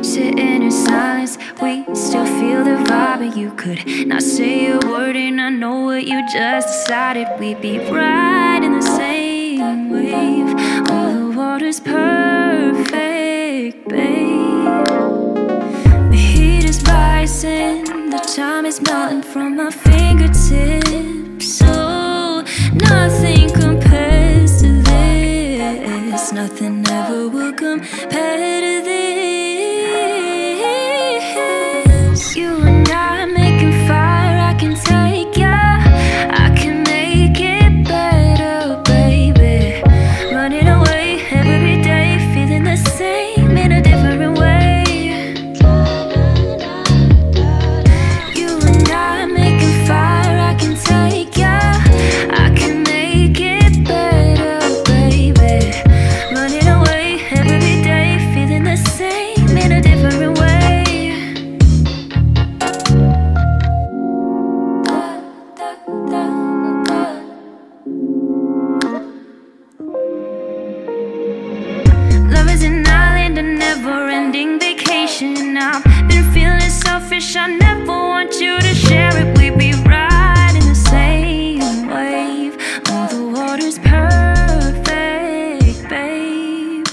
Sitting in silence, we still feel the vibe, and you could not say a word, and I know what you just decided. We'd be right in the same wave. Oh, the water's perfect, babe. The heat is rising, the time is melting from my fingertips. So nothing compares to this. Nothing ever will compare to this. You and I making fire, I can take ya. I can make it better, baby. Running away every day, feeling the same in a different way. You and I making fire, I can take ya. I can make it better, baby. Running away every day, feeling the same in a different way. Love is an island, a never-ending vacation. I've been feeling selfish, I never want you to share it. We'd be right in the same wave. Oh, the water's perfect, babe.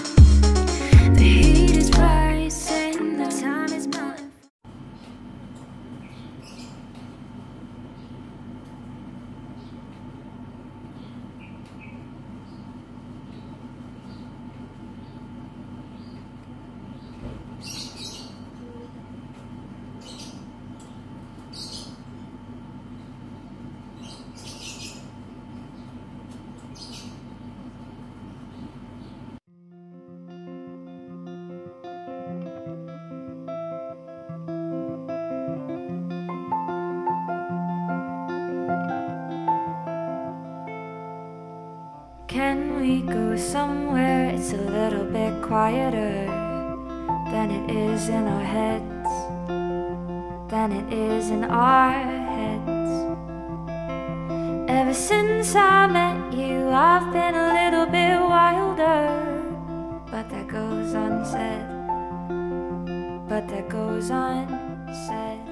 The heat is rising, the time is melting. Can we go somewhere it's a little bit quieter than it is in our heads, than it is in our heads? Ever since I met you, I've been a little bit wilder, but that goes unsaid, but that goes unsaid.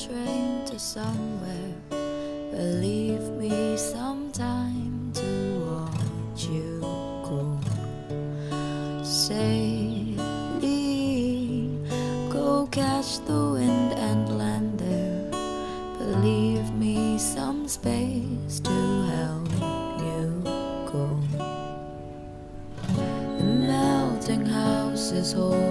Train to somewhere, but leave me some time to watch you go. Sailing, go catch the wind and land there, but leave me some space to help you go. The melting house is whole.